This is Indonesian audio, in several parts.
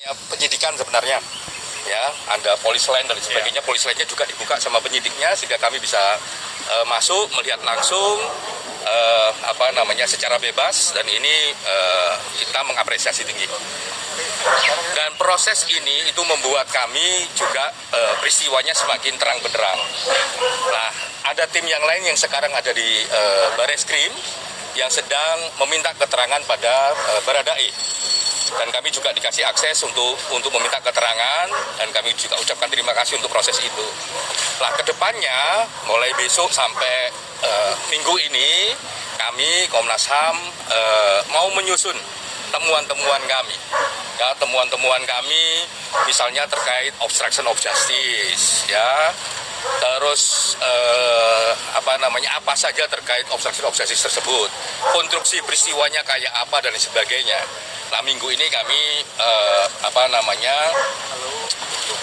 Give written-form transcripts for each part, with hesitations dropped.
Penyidikan sebenarnya, ya ada polis lain dan sebagainya. Polis lainnya juga dibuka sama penyidiknya sehingga kami bisa masuk melihat langsung secara bebas, dan ini kita mengapresiasi tinggi. Dan proses ini itu membuat kami juga peristiwanya semakin terang benderang. Nah, ada tim yang lain yang sekarang ada di Bareskrim yang sedang meminta keterangan pada Baradae. Dan kami juga dikasih akses untuk meminta keterangan, dan kami juga ucapkan terima kasih untuk proses itu. Nah, kedepannya mulai besok sampai minggu ini kami Komnas HAM mau menyusun temuan-temuan kami. Ya, temuan-temuan kami misalnya terkait obstruction of justice, ya. Terus apa saja terkait obstruction of justice tersebut, konstruksi peristiwanya kayak apa dan sebagainya. Nah, minggu ini kami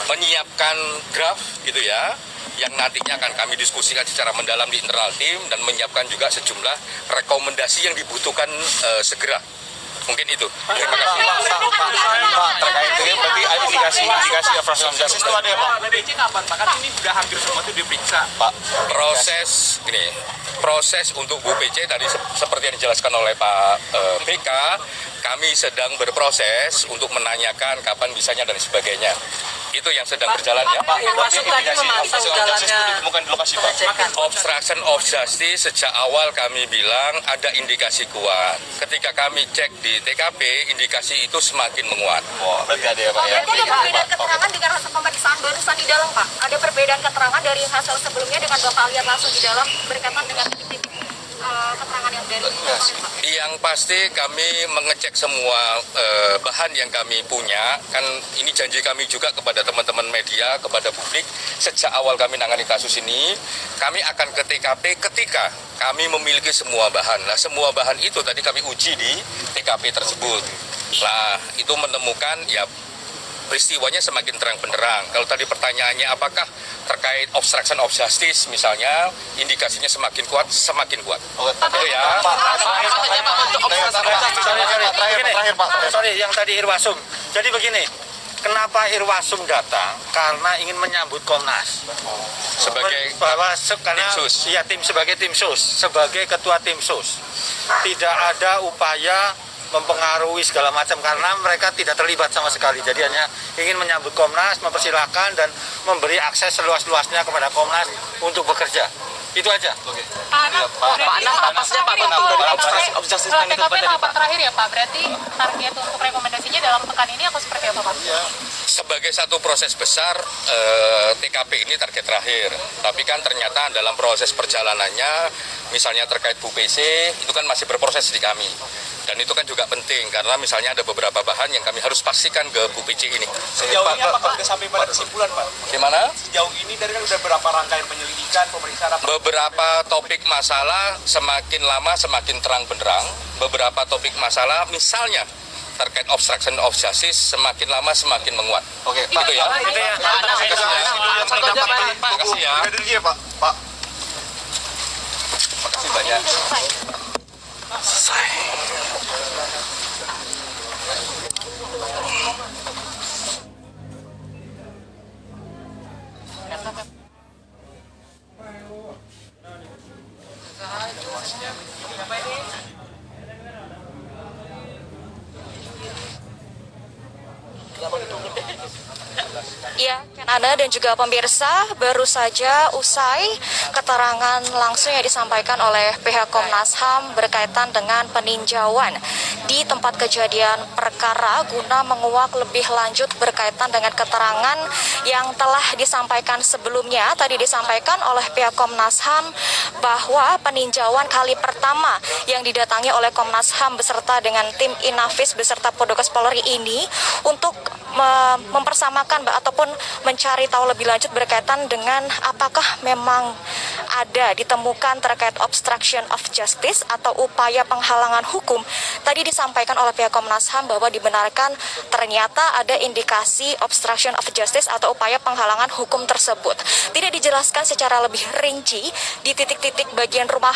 menyiapkan draft gitu ya, yang nantinya akan kami diskusikan secara mendalam di internal tim dan menyiapkan juga sejumlah rekomendasi yang dibutuhkan segera. Mungkin itu. Terima kasih. Pak, terkait dengan berarti indikasi obstruction of justice itu ada ya, Pak? BPC kapan, Pak? Kan ini sudah hampir semua itu diperiksa. Pak, proses untuk Bu PC tadi seperti yang dijelaskan oleh Pak BK, kami sedang berproses untuk menanyakan kapan bisanya dan sebagainya. Itu yang sedang berjalan ya. Pak, masuk lagi memantau jalannya ditemukan di lokasi, Pak. Obstruction of justice sejak awal kami bilang ada indikasi kuat. Ketika kami cek di TKP, indikasi itu semakin menguat. Wah, berarti ada ya, Pak ya. Berarti ada perbedaan keterangan dengan hasil pemeriksaan barusan di dalam, Pak. Ada perbedaan keterangan dari hasil sebelumnya dengan Bapak lihat langsung di dalam berkaitan dengan titik-titik keterangan yang dari kemarin, Pak. Yang pasti kami mengecek semua bahan yang kami punya. Kan ini janji kami juga kepada teman-teman media, kepada publik. Sejak awal kami menangani kasus ini, kami akan ke TKP ketika kami memiliki semua bahan. Nah, semua bahan itu tadi kami uji di TKP tersebut. Nah, itu menemukan ya peristiwanya semakin terang benderang. Kalau tadi pertanyaannya apakah terkait obstruction of justice misalnya, indikasinya semakin kuat. Itu ya. Terakhir, Pak. Sorry, yang tadi Irwasum. Jadi begini, kenapa Irwasum datang? Karena ingin menyambut Komnas. Sebagai sebagai tim sus, sebagai ketua tim sus. Tidak ada upaya mempengaruhi segala macam karena mereka tidak terlibat sama sekali. Jadi hanya ingin menyambut Komnas, mempersilahkan dan memberi akses seluas-luasnya kepada Komnas untuk bekerja. Itu aja. Pak Anang, napasnya Pak bentuk dari obstruction of justice itu TKP tahapan terakhir ya, Pak. Berarti target untuk rekomendasinya dalam pekan ini atau seperti apa, Pak? Sebagai satu proses besar, TKP ini target terakhir. Tapi kan ternyata dalam proses perjalanannya, misalnya terkait Bu PC, itu kan masih berproses di kami. Dan itu kan juga penting, karena misalnya ada beberapa bahan yang kami harus pastikan ke Bu PC ini. Sejauh ini apakah sudah sampai pada kesimpulan, Pak? Gimana? Sejauh ini dari kan sudah berapa rangkaian penyelidikan, pemeriksaan apa? Beberapa topik masalah semakin lama semakin terang benderang. Beberapa topik masalah misalnya terkait obstruction of justice semakin lama semakin menguat. Oke, Pak. Itu ya. Terima kasih ya. Pak. Terima kasih banyak. Iya, Anda dan juga pemirsa, baru saja usai keterangan langsung yang disampaikan oleh pihak Komnas HAM berkaitan dengan peninjauan di tempat kejadian perkara guna menguak lebih lanjut berkaitan dengan keterangan yang telah disampaikan sebelumnya. Tadi disampaikan oleh pihak Komnas HAM bahwa peninjauan kali pertama yang didatangi oleh Komnas HAM beserta dengan tim Inavis beserta Polres Polri ini untuk mempersamakan ataupun mencari tahu lebih lanjut berkaitan dengan apakah memang ada ditemukan terkait obstruction of justice atau upaya penghalangan hukum. Tadi disampaikan oleh pihak Komnas HAM bahwa dibenarkan ternyata ada indikasi obstruction of justice atau upaya penghalangan hukum tersebut. Tidak dijelaskan secara lebih rinci di titik-titik bagian rumah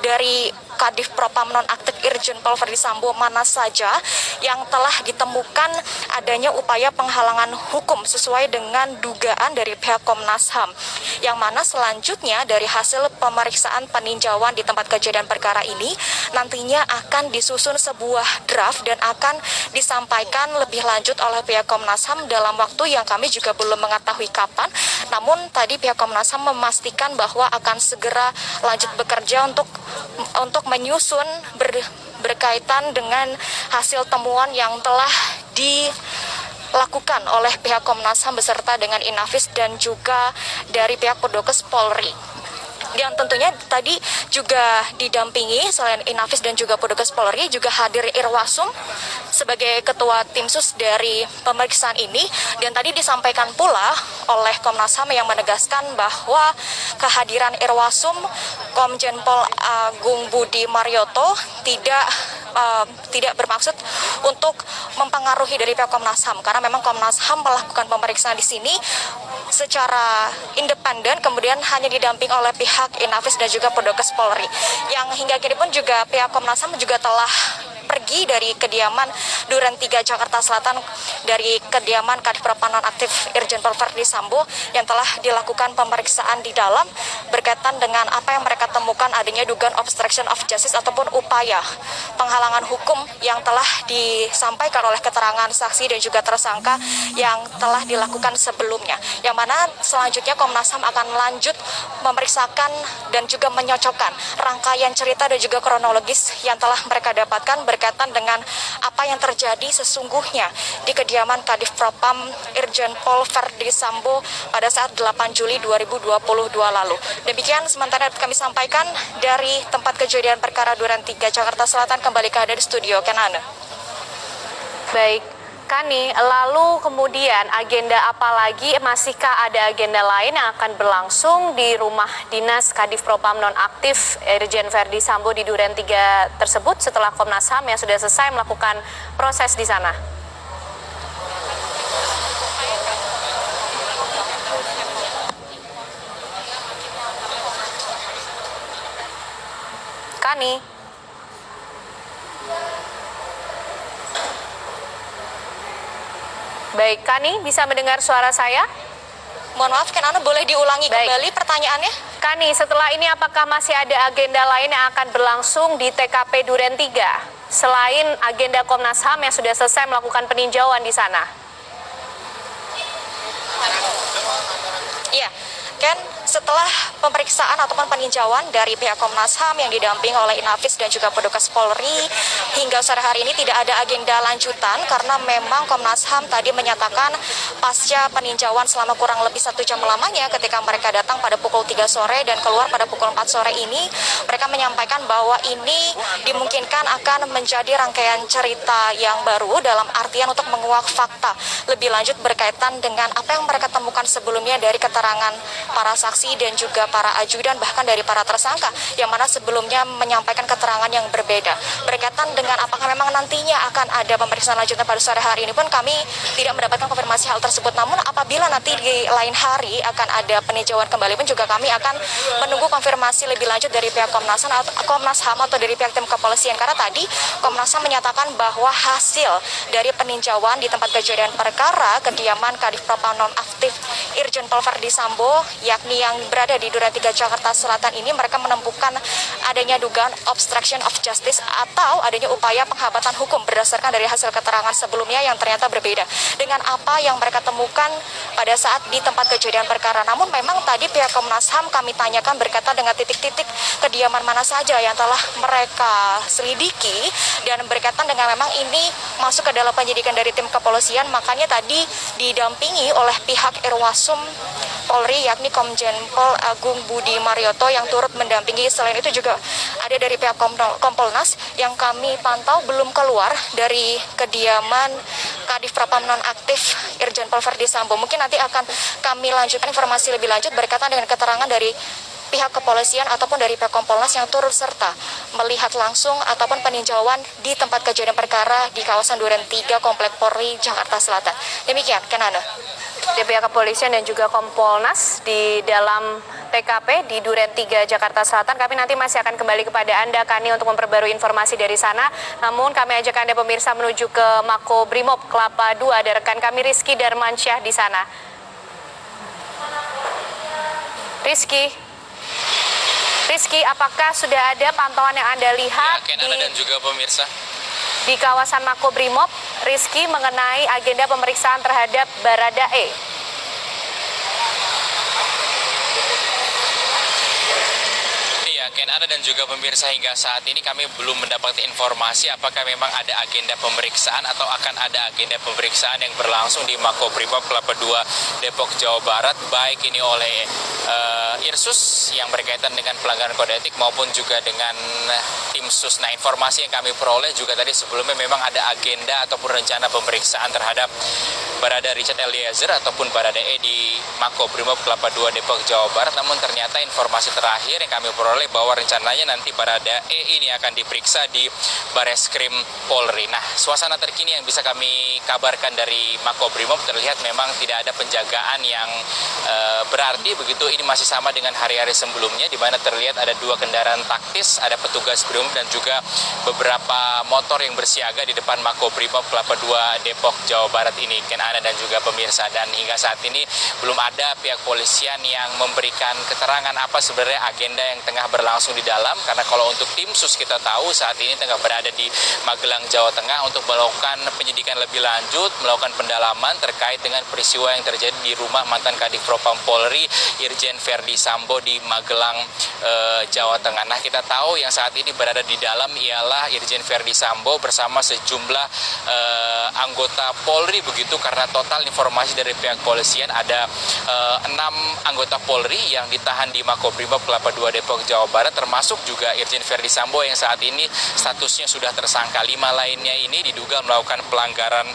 dari Kadif Propam Nonaktif Irjen Pol Verdi Sambo mana saja yang telah ditemukan adanya upaya penghalangan hukum sesuai dengan dugaan dari pihak Komnas HAM. Yang mana selanjutnya dari hasil pemeriksaan peninjauan di tempat kejadian perkara ini nantinya akan disusun sebuah draft dan akan disampaikan lebih lanjut oleh pihak Komnas HAM dalam waktu yang kami juga belum mengetahui kapan. Namun tadi pihak Komnas HAM memastikan bahwa akan segera lanjut bekerja untuk menyusun berkaitan dengan hasil temuan yang telah dilakukan oleh pihak Komnas HAM beserta dengan Inavis dan juga dari pihak Pudokes Polri. Dan tentunya tadi juga didampingi selain Inavis dan juga Pudokes Polri juga hadir Irwasum sebagai ketua tim sus dari pemeriksaan ini. Dan tadi disampaikan pula oleh Komnas HAM yang menegaskan bahwa kehadiran Irwasum Komjen Pol Agung Budi Marioto tidak bermaksud untuk mempengaruhi dari pihak Komnas HAM karena memang Komnas HAM melakukan pemeriksaan di sini secara independen, kemudian hanya didamping oleh pihak Inavis dan juga Pudokes Polri yang hingga kini pun juga pihak Komnas HAM juga telah pergi dari kediaman Duren 3 Jakarta Selatan, dari kediaman Kadif Propam Nonaktif Irjen Pol Verdi Sambo yang telah dilakukan pemeriksaan di dalam berkaitan dengan apa yang mereka temukan adanya dugaan obstruction of justice ataupun upaya penghalangan hukum yang telah disampaikan oleh keterangan saksi dan juga tersangka yang telah dilakukan sebelumnya. Yang mana selanjutnya Komnas HAM akan lanjut memeriksakan dan juga menyocokkan rangkaian cerita dan juga kronologis yang telah mereka dapatkan berkaitan dengan apa yang terjadi sesungguhnya di kediaman Kadif Propam Irjen Pol Verdi Sambo pada saat 8 Juli 2022 lalu. Demikian sementara kami sampaikan dari tempat kejadian perkara Duren 3 Jakarta Selatan, kembali ke ada di studio Kenana. Baik, Kani, lalu kemudian agenda apa lagi, masihkah ada agenda lain yang akan berlangsung di rumah dinas Kadif Propam Nonaktif Irjen Verdi Sambo di Duren 3 tersebut setelah Komnas HAM yang sudah selesai melakukan proses di sana? Kani? Baik, Kani bisa mendengar suara saya? Mohon maaf, Kenana boleh diulangi kembali pertanyaannya? Kani, setelah ini apakah masih ada agenda lain yang akan berlangsung di TKP Duren 3? Selain agenda Komnas HAM yang sudah selesai melakukan peninjauan di sana? Iya, Ken, setelah pemeriksaan ataupun peninjauan dari pihak Komnas HAM yang didamping oleh Inavis dan juga Pudokes Polri, hingga sore hari ini tidak ada agenda lanjutan karena memang Komnas HAM tadi menyatakan pasca peninjauan selama kurang lebih 1 jam lamanya ketika mereka datang pada pukul 3 sore dan keluar pada pukul 4 sore ini, mereka menyampaikan bahwa ini dimungkinkan akan menjadi rangkaian cerita yang baru dalam artian untuk menguak fakta lebih lanjut berkaitan dengan apa yang mereka temukan sebelumnya dari keterangan para saksi dan juga para ajudan bahkan dari para tersangka yang mana sebelumnya menyampaikan keterangan yang berbeda. Berkaitan dengan apakah memang nantinya akan ada pemeriksaan lanjutan pada sore hari ini pun kami tidak mendapatkan konfirmasi hal tersebut. Namun apabila nanti di lain hari akan ada peninjauan kembali pun juga kami akan menunggu konfirmasi lebih lanjut dari pihak Komnas HAM atau dari pihak tim kepolisian karena tadi Komnas HAM menyatakan bahwa hasil dari peninjauan di tempat kejadian perkara kediaman Kadif Propam Nonaktif Irjen Pol Verdi Sambo yakni yang berada di Duren 3 Jakarta Selatan ini mereka menemukan adanya dugaan obstruction of justice atau adanya upaya penghambatan hukum berdasarkan dari hasil keterangan sebelumnya yang ternyata berbeda dengan apa yang mereka temukan pada saat di tempat kejadian perkara. Namun memang tadi pihak Komnas HAM kami tanyakan berkaitan dengan titik-titik kediaman mana saja yang telah mereka selidiki dan berkaitan dengan memang ini masuk ke dalam penyidikan dari tim kepolisian, makanya tadi didampingi oleh pihak Irwasum Polri yakni Komjen Pol Agung Budi Marioto yang turut mendampingi. Selain itu juga ada dari pihak Kompolnas yang kami pantau belum keluar dari kediaman Kadif Propam Nonaktif Irjen Pol Verdi Sambo. Mungkin nanti akan kami lanjutkan informasi lebih lanjut berkaitan dengan keterangan dari pihak kepolisian ataupun dari pihak Kompolnas yang turut serta melihat langsung ataupun peninjauan di tempat kejadian perkara di kawasan Duren 3 Komplek Polri Jakarta Selatan. Demikian, Kenana. Dari pihak kepolisian dan juga Kompolnas di dalam TKP di Duren 3 Jakarta Selatan. Kami nanti masih akan kembali kepada Anda, Kani, untuk memperbarui informasi dari sana. Namun kami ajak Anda pemirsa menuju ke Mako Brimob Kelapa 2. Ada rekan kami Rizky Darmansyah di sana. Rizky, apakah sudah ada pantauan yang Anda lihat dan juga pemirsa di kawasan Mako Brimob, Rizky, mengenai agenda pemeriksaan terhadap Baradae? Anda dan juga pemirsa, hingga saat ini kami belum mendapatkan informasi apakah memang ada agenda pemeriksaan atau akan ada agenda pemeriksaan yang berlangsung di Makobrimob Kelapa 2 Depok, Jawa Barat, baik ini oleh Irsus yang berkaitan dengan pelanggaran kode etik maupun juga dengan tim sus. Nah, informasi yang kami peroleh juga tadi sebelumnya memang ada agenda ataupun rencana pemeriksaan terhadap Barada Richard Eliezer ataupun Baradae di Makobrimob Kelapa 2 Depok, Jawa Barat. Namun ternyata informasi terakhir yang kami peroleh bahwa rencananya nanti Baradae ini akan diperiksa di Bareskrim Polri. Nah, suasana terkini yang bisa kami kabarkan dari Makobrimob terlihat memang tidak ada penjagaan yang berarti begitu. Ini masih sama dengan hari-hari sebelumnya, di mana terlihat ada 2 kendaraan taktis, ada petugas Brimob dan juga beberapa motor yang bersiaga di depan Makobrimob Kelapa 2 Depok, Jawa Barat ini, Ana dan juga pemirsa. Dan hingga saat ini belum ada pihak polisian yang memberikan keterangan apa sebenarnya agenda yang tengah berlangsung di dalam, karena kalau untuk tim sus kita tahu saat ini tengah berada di Magelang, Jawa Tengah untuk melakukan penyidikan lebih lanjut, melakukan pendalaman terkait dengan peristiwa yang terjadi di rumah mantan Kadif Propam Polri Irjen Verdi Sambo di Magelang, Jawa Tengah. Nah, kita tahu yang saat ini berada di dalam ialah Irjen Verdi Sambo bersama sejumlah anggota Polri begitu, karena total informasi dari pihak polisian ada 6 anggota Polri yang ditahan di Makobrimob Kelapa 2 Depok, Jawa Barat, termasuk juga Irjen Verdi Sambo yang saat ini statusnya sudah tersangka. 5 lainnya ini diduga melakukan pelanggaran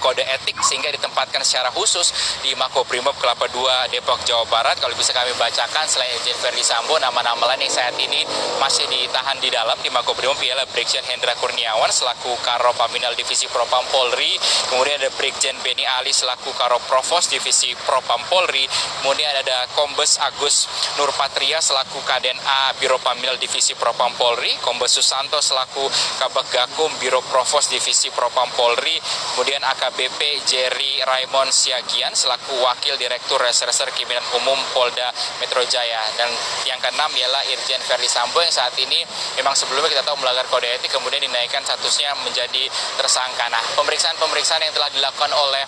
kode etik sehingga ditempatkan secara khusus di Makobrimob Kelapa 2 Depok, Jawa Barat. Kalau bisa kami bacakan, selain Irjen Verdi Sambo, nama-nama lain yang saat ini masih ditahan di dalam di Makobrimob ialah Brigjen Hendra Kurniawan selaku Karo Paminal Divisi Propam Polri, kemudian ada Brigjen Beni Ali selaku Karo Provos Divisi Propam Polri, kemudian ada Kombes Agus Nurpatria selaku Kaden A Biro Paminal Divisi Propam Polri, Kombes Susanto selaku Kabag Gakum Biro Provos Divisi Propam Polri, kemudian AKBP Jerry Raymond Siagian selaku Wakil Direktur Reserse Kriminal Umum Polda Metro Jaya. Dan yang keenam ialah Irjen Verdi Sambo yang saat ini memang sebelumnya kita tahu melanggar kode etik, kemudian dinaikkan statusnya menjadi tersangka. Nah, pemeriksaan yang telah dilakukan oleh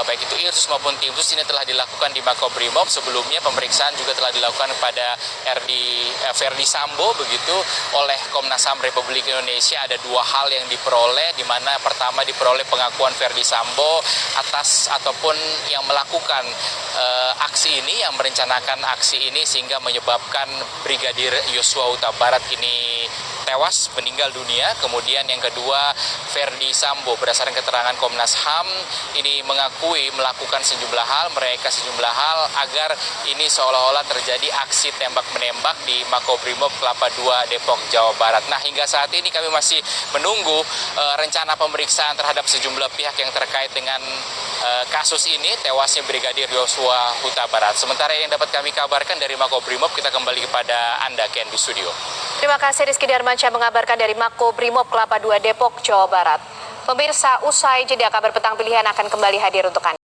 baik itu Irsus maupun tim sus ini telah dilakukan di Makobrimob. Sebelumnya pemeriksaan juga telah dilakukan kepada Verdi Sambo begitu oleh Komnas HAM Republik Indonesia. Ada 2 hal yang diperoleh, di mana pertama diperoleh pengakuan Verdi Sambo atas ataupun yang melakukan aksi ini, yang merencanakan aksi ini sehingga menyebabkan Brigadir Yosua Huta Barat ini tewas, meninggal dunia. Kemudian yang kedua, Verdi Sambo berdasarkan keterangan Komnas HAM ini mengakui melakukan sejumlah hal, mereka sejumlah hal agar ini seolah-olah terjadi aksi tembak-menembak di Makobrimob Kelapa 2 Depok, Jawa Barat. Nah, hingga saat ini kami masih menunggu rencana pemeriksaan terhadap sejumlah pihak yang terkait dengan kasus ini, tewasnya Brigadir Yosua Huta Barat. Sementara yang dapat kami kabarkan dari Makobrimob, kita kembali kepada Anda, Ken, di studio. Terima kasih Rizky Darmansyah mengabarkan dari Makobrimob Kelapa 2 Depok, Jawa Barat. Pemirsa, usai jeda kabar petang pilihan akan kembali hadir untuk Anda.